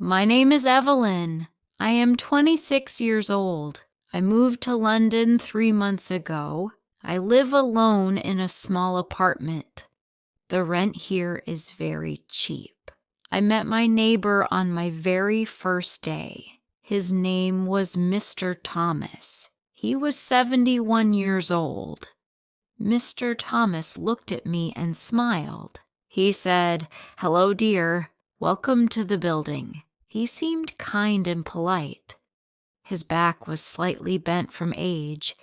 My name is Evelyn. I am 26 years old. I moved to London 3 months ago. I live alone in a small apartment. The rent here is very cheap. I met my neighbor on my very first day. His name was Mr. Thomas. He was 71 years old. Mr. Thomas looked at me and smiled. He said, "Hello, dear. Welcome to the building." He seemed kind and polite. His back was slightly bent from age.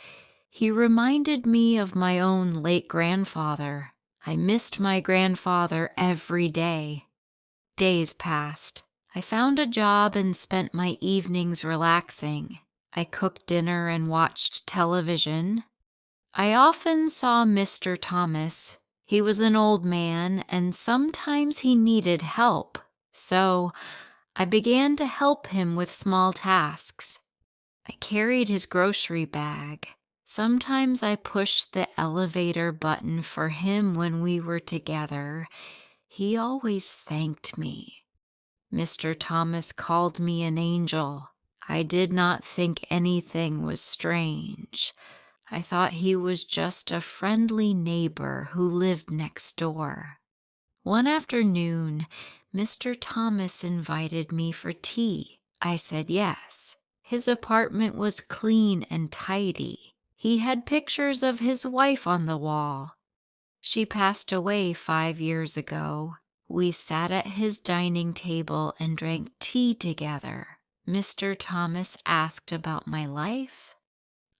He reminded me of my own late grandfather. I missed my grandfather every day. Days passed. I found a job and spent my evenings relaxing. I cooked dinner and watched television. I often saw Mr. Thomas. He was an old man, and sometimes he needed help. So I began to help him with small tasks. I carried his grocery bag. Sometimes I pushed the elevator button for him when we were together. He always thanked me. Mr. Thomas called me an angel. I did not think anything was strange. I thought he was just a friendly neighbor who lived next door. One afternoon, Mr. Thomas invited me for tea. I said yes. His apartment was clean and tidy. He had pictures of his wife on the wall. She passed away 5 years ago. We sat at his dining table and drank tea together. Mr. Thomas asked about my life.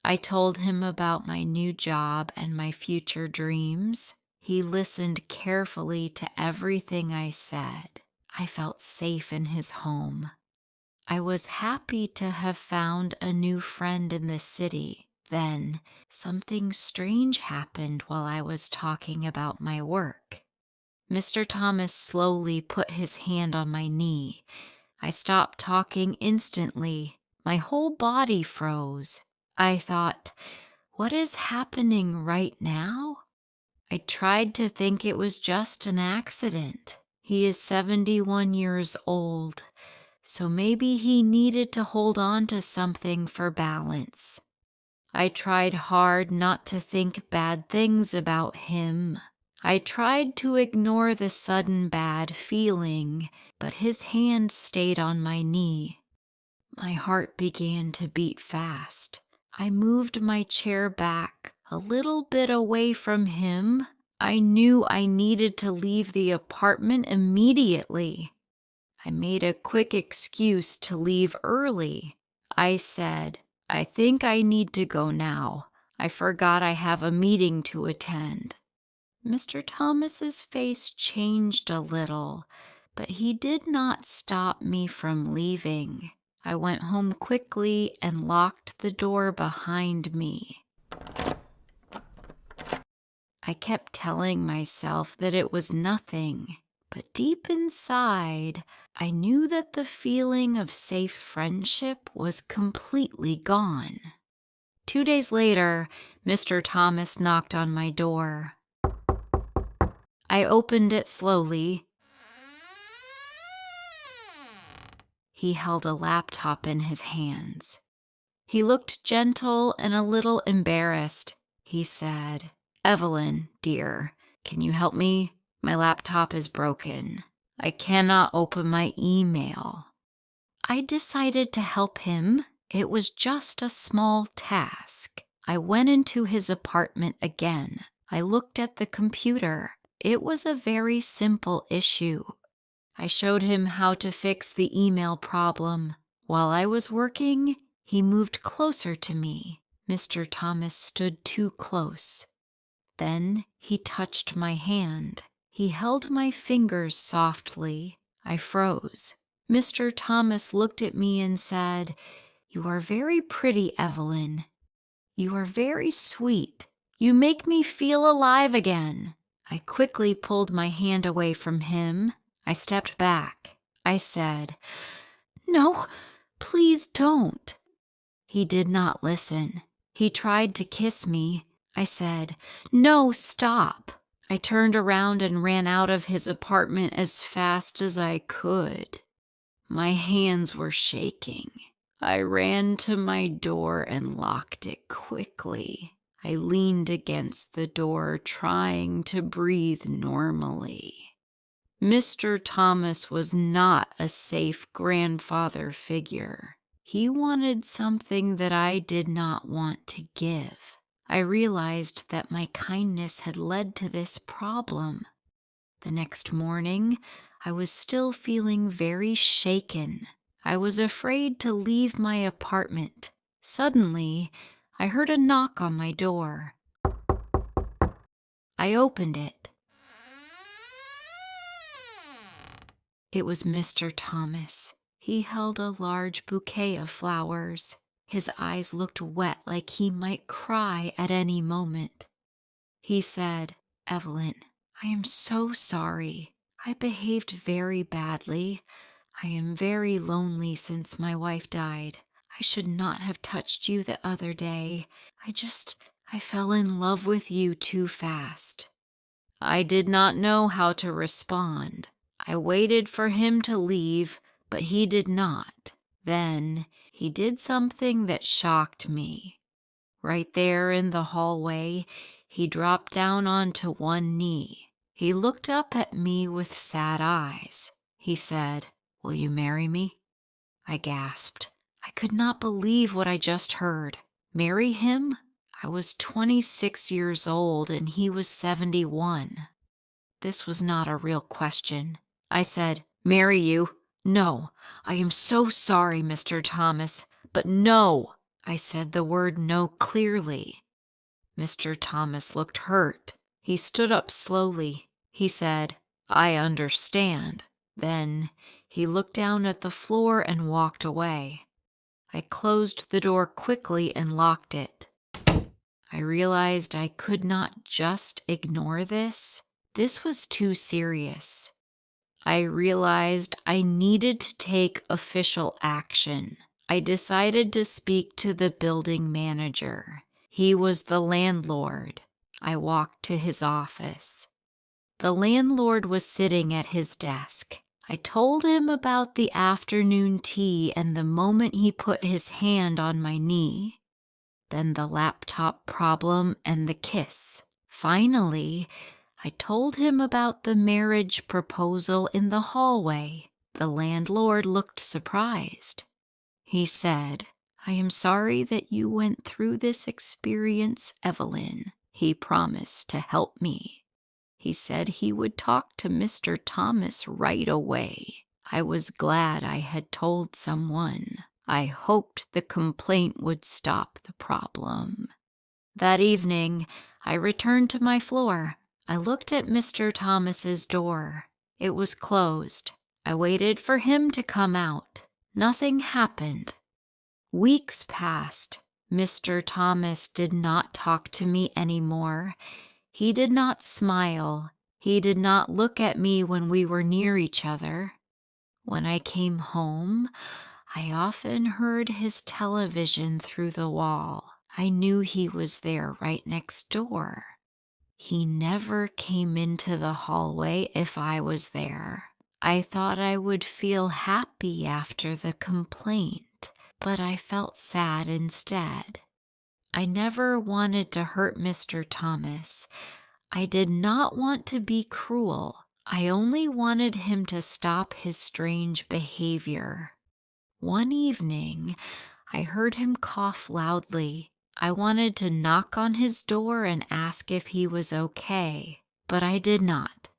I told him about my new job and my future dreams. He listened carefully to everything I said. I felt safe in his home. I was happy to have found a new friend in the city. Then, something strange happened while I was talking about my work. Mr. Thomas slowly put his hand on my knee. I stopped talking instantly. My whole body froze. I thought, what is happening right now? I tried to think it was just an accident. He is 71 years old, so maybe he needed to hold on to something for balance. I tried hard not to think bad things about him. I tried to ignore the sudden bad feeling, but his hand stayed on my knee. My heart began to beat fast. I moved my chair back a little bit away from him. I knew I needed to leave the apartment immediately. I made a quick excuse to leave early. I said, "I think I need to go now. I forgot I have a meeting to attend." Mr. Thomas's face changed a little, but he did not stop me from leaving. I went home quickly and locked the door behind me. I kept telling myself that it was nothing, but deep inside, I knew that the feeling of safe friendship was completely gone. 2 days later, Mr. Thomas knocked on my door. I opened it slowly. He held a laptop in his hands. He looked gentle and a little embarrassed. He said, "Evelyn, dear, can you help me? My laptop is broken. I cannot open my email." I decided to help him. It was just a small task. I went into his apartment again. I looked at the computer. It was a very simple issue. I showed him how to fix the email problem. While I was working, he moved closer to me. Mr. Thomas stood too close. Then he touched my hand. He held my fingers softly. I froze. Mr. Thomas looked at me and said, "You are very pretty, Evelyn. You are very sweet. You make me feel alive again." I quickly pulled my hand away from him. I stepped back. I said, "No, please don't." He did not listen. He tried to kiss me. I said, "No, stop." I turned around and ran out of his apartment as fast as I could. My hands were shaking. I ran to my door and locked it quickly. I leaned against the door, trying to breathe normally. Mr. Thomas was not a safe grandfather figure. He wanted something that I did not want to give. I realized that my kindness had led to this problem. The next morning, I was still feeling very shaken. I was afraid to leave my apartment. Suddenly, I heard a knock on my door. I opened it. It was Mr. Thomas. He held a large bouquet of flowers. His eyes looked wet like he might cry at any moment. He said, "Evelyn, I am so sorry. I behaved very badly. I am very lonely since my wife died. I should not have touched you the other day. I fell in love with you too fast." I did not know how to respond. I waited for him to leave, but he did not. Then he did something that shocked me. Right there in the hallway, he dropped down onto one knee. He looked up at me with sad eyes. He said, "Will you marry me?" I gasped. I could not believe what I just heard. Marry him? I was 26 years old and he was 71. This was not a real question. I said, "Marry you? No. I am so sorry, Mr. Thomas, but no." I said the word no clearly. Mr. Thomas looked hurt. He stood up slowly. He said, "I understand." Then he looked down at the floor and walked away. I closed the door quickly and locked it. I realized I could not just ignore this. This was too serious. I realized I needed to take official action. I decided to speak to the building manager. He was the landlord. I walked to his office. The landlord was sitting at his desk. I told him about the afternoon tea and the moment he put his hand on my knee. Then the laptop problem and the kiss. Finally, I told him about the marriage proposal in the hallway. The landlord looked surprised. He said, "I am sorry that you went through this experience, Evelyn." He promised to help me. He said he would talk to Mr. Thomas right away. I was glad I had told someone. I hoped the complaint would stop the problem. That evening, I returned to my floor. I looked at Mr. Thomas's door. It was closed. I waited for him to come out. Nothing happened. Weeks passed. Mr. Thomas did not talk to me anymore. He did not smile. He did not look at me when we were near each other. When I came home, I often heard his television through the wall. I knew he was there right next door. He never came into the hallway if I was there. I thought I would feel happy after the complaint, but I felt sad instead. I never wanted to hurt Mr. Thomas. I did not want to be cruel. I only wanted him to stop his strange behavior. One evening, I heard him cough loudly. I wanted to knock on his door and ask if he was okay, but I did not.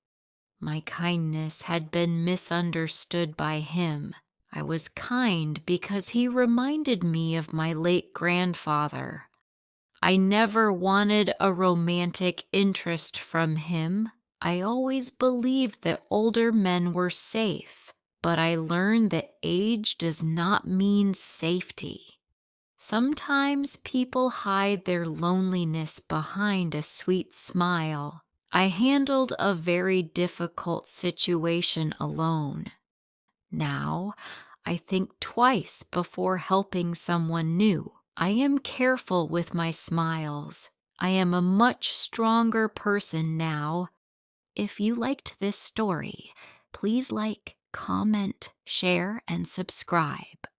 My kindness had been misunderstood by him. I was kind because he reminded me of my late grandfather. I never wanted a romantic interest from him. I always believed that older men were safe, but I learned that age does not mean safety. Sometimes people hide their loneliness behind a sweet smile. I handled a very difficult situation alone. Now, I think twice before helping someone new. I am careful with my smiles. I am a much stronger person now. If you liked this story, please like, comment, share, and subscribe.